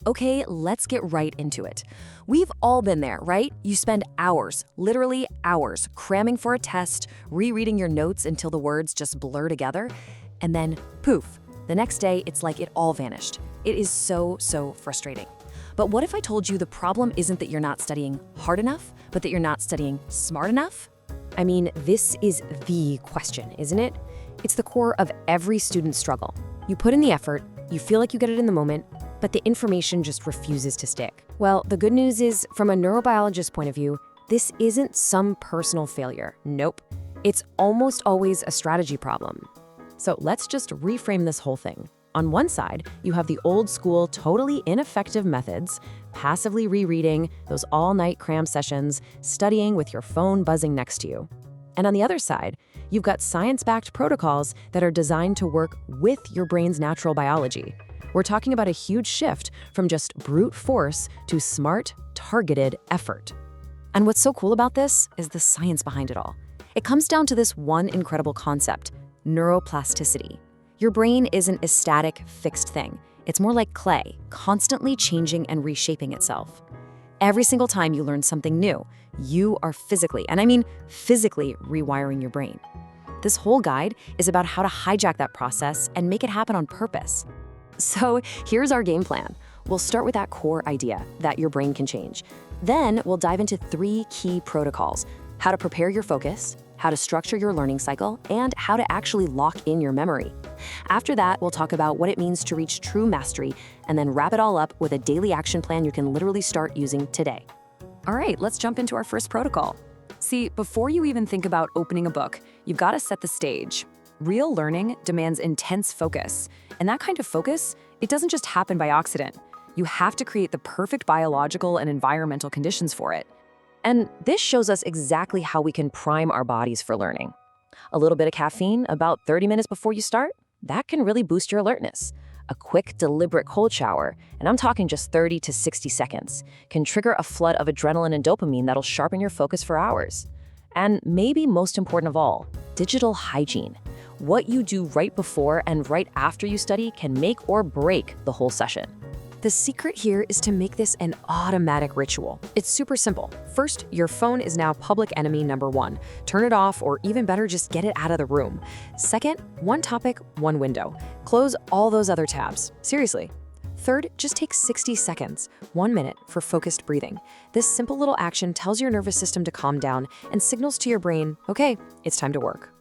Okay, let's get right into it. We've all been there, right? You spend hours, literally hours, cramming for a test, rereading your notes until the words just blur together, and then poof, the next day it's like it all vanished. It is so frustrating. But what if I told you the problem isn't that you're not studying hard enough, but that you're not studying smart enough? I mean, this is the question, isn't it? It's the core of every student's struggle. You put in the effort, you feel like you get it in the moment, but the information just refuses to stick. Well, the good news is, from a neurobiologist's point of view, this isn't some personal failure. Nope. It's almost always a strategy problem. So let's just reframe this whole thing. On one side, you have the old school, totally ineffective methods, passively rereading, those all-night cram sessions, studying with your phone buzzing next to you. And on the other side, you've got science-backed protocols that are designed to work with your brain's natural biology. We're talking about a huge shift from just brute force to smart, targeted effort. And what's so cool about this is the science behind it all. It comes down to this one incredible concept: neuroplasticity. Your brain isn't a static, fixed thing. It's more like clay, constantly changing and reshaping itself. Every single time you learn something new, you are physically, and I mean physically, rewiring your brain. This whole guide is about how to hijack that process and make it happen on purpose. So here's our game plan. We'll start with that core idea that your brain can change. Then we'll dive into 3 key protocols: how to prepare your focus, how to structure your learning cycle, and how to actually lock in your memory. After that, we'll talk about what it means to reach true mastery, and then wrap it all up with a daily action plan you can literally start using today. All right, let's jump into our first protocol. See, before you even think about opening a book, you've got to set the stage. Real learning demands intense focus, and that kind of focus, it doesn't just happen by accident. You have to create the perfect biological and environmental conditions for it. And this shows us exactly how we can prime our bodies for learning. A little bit of caffeine about 30 minutes before you start, that can really boost your alertness. A quick, deliberate cold shower, and I'm talking just 30 to 60 seconds, can trigger a flood of adrenaline and dopamine that'll sharpen your focus for hours. And maybe most important of all, digital hygiene. What you do right before and right after you study can make or break the whole session. The secret here is to make this an automatic ritual. It's super simple. First, your phone is now public enemy number 1. Turn it off, or even better, just get it out of the room. Second, one topic, one window. Close all those other tabs. Seriously. Third, just take 60 seconds, 1 minute, for focused breathing. This simple little action tells your nervous system to calm down and signals to your brain, okay, it's time to work.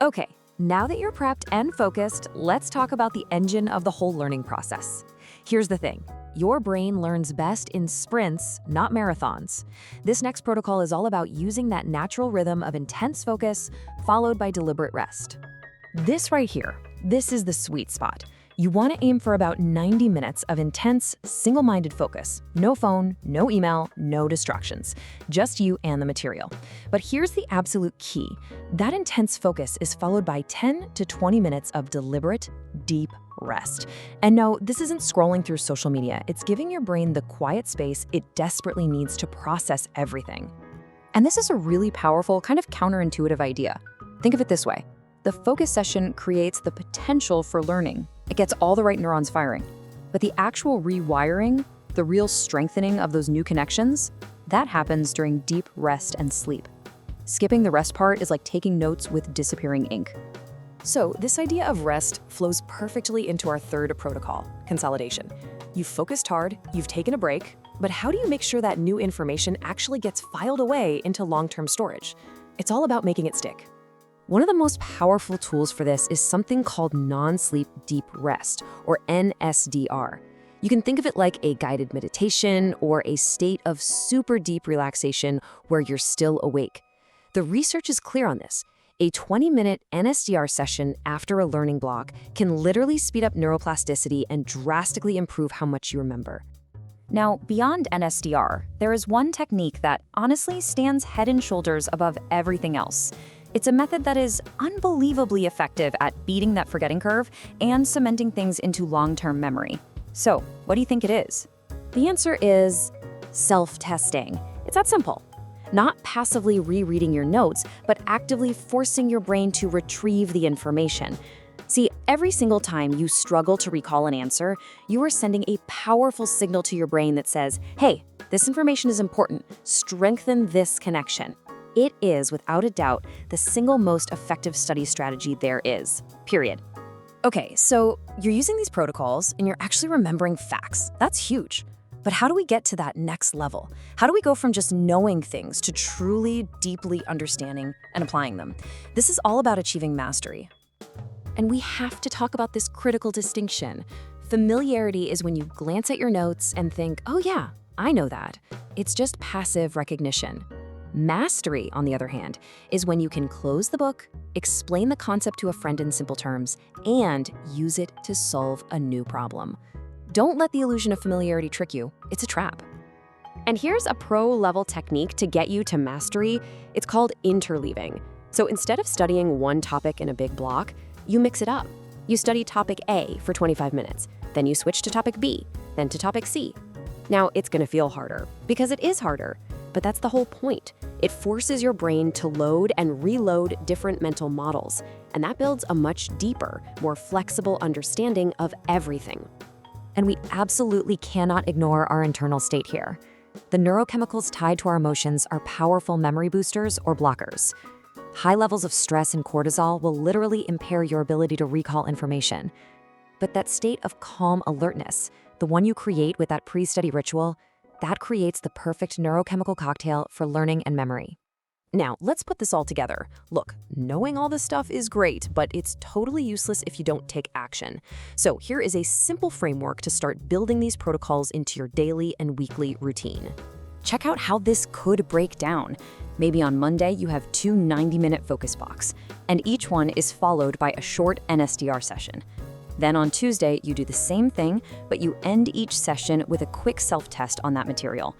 Okay, now that you're prepped and focused, let's talk about the engine of the whole learning process. Here's the thing. Your brain learns best in sprints, not marathons. This next protocol is all about using that natural rhythm of intense focus followed by deliberate rest. This right here, this is the sweet spot. You want to aim for about 90 minutes of intense, single-minded focus. No phone, no email, no distractions. Just you and the material. But here's the absolute key. That intense focus is followed by 10 to 20 minutes of deliberate, deep rest. And no, this isn't scrolling through social media. It's giving your brain the quiet space it desperately needs to process everything. And this is a really powerful, kind of counterintuitive idea. Think of it this way. The focus session creates the potential for learning. It gets all the right neurons firing. But the actual rewiring, the real strengthening of those new connections, that happens during deep rest and sleep. Skipping the rest part is like taking notes with disappearing ink. So this idea of rest flows perfectly into our third protocol, consolidation. You've focused hard, you've taken a break, but how do you make sure that new information actually gets filed away into long-term storage? It's all about making it stick. One of the most powerful tools for this is something called non-sleep deep rest, or NSDR. You can think of it like a guided meditation or a state of super deep relaxation where you're still awake. The research is clear on this. A 20-minute NSDR session after a learning block can literally speed up neuroplasticity and drastically improve how much you remember. Now, beyond NSDR, there is one technique that honestly stands head and shoulders above everything else. It's a method that is unbelievably effective at beating that forgetting curve and cementing things into long-term memory. So, what do you think it is? The answer is self-testing. It's that simple. Not passively rereading your notes, but actively forcing your brain to retrieve the information. See, every single time you struggle to recall an answer, you are sending a powerful signal to your brain that says, hey, this information is important. Strengthen this connection. It is, without a doubt, the single most effective study strategy there is, period. Okay, so you're using these protocols and you're actually remembering facts. That's huge. But how do we get to that next level? How do we go from just knowing things to truly, deeply understanding and applying them? This is all about achieving mastery. And we have to talk about this critical distinction. Familiarity is when you glance at your notes and think, oh yeah, I know that. It's just passive recognition. Mastery, on the other hand, is when you can close the book, explain the concept to a friend in simple terms, and use it to solve a new problem. Don't let the illusion of familiarity trick you. It's a trap. And here's a pro-level technique to get you to mastery. It's called interleaving. So instead of studying one topic in a big block, you mix it up. You study topic A for 25 minutes, then you switch to topic B, then to topic C. Now, it's going to feel harder, because it is harder, but that's the whole point. It forces your brain to load and reload different mental models, and that builds a much deeper, more flexible understanding of everything. And we absolutely cannot ignore our internal state here. The neurochemicals tied to our emotions are powerful memory boosters or blockers. High levels of stress and cortisol will literally impair your ability to recall information. But that state of calm alertness, the one you create with that pre-study ritual, that creates the perfect neurochemical cocktail for learning and memory. Now, let's put this all together. Look, knowing all this stuff is great, but it's totally useless if you don't take action. So here is a simple framework to start building these protocols into your daily and weekly routine. Check out how this could break down. Maybe on Monday, you have 2 90-minute focus blocks, and each one is followed by a short NSDR session. Then on Tuesday, you do the same thing, but you end each session with a quick self-test on that material.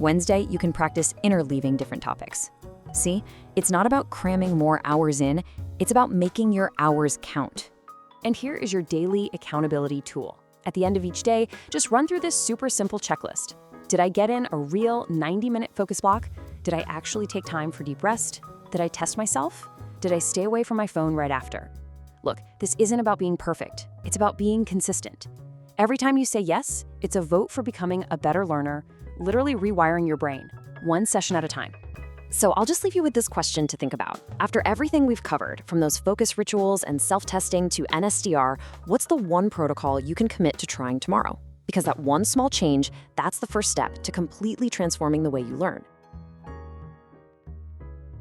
Wednesday, you can practice interleaving different topics. See, it's not about cramming more hours in, it's about making your hours count. And here is your daily accountability tool. At the end of each day, just run through this super simple checklist. Did I get in a real 90-minute focus block? Did I actually take time for deep rest? Did I test myself? Did I stay away from my phone right after? Look, this isn't about being perfect. It's about being consistent. Every time you say yes, it's a vote for becoming a better learner, literally rewiring your brain, one session at a time. So I'll just leave you with this question to think about. After everything we've covered, from those focus rituals and self-testing to NSDR, what's the one protocol you can commit to trying tomorrow? Because that one small change, that's the first step to completely transforming the way you learn.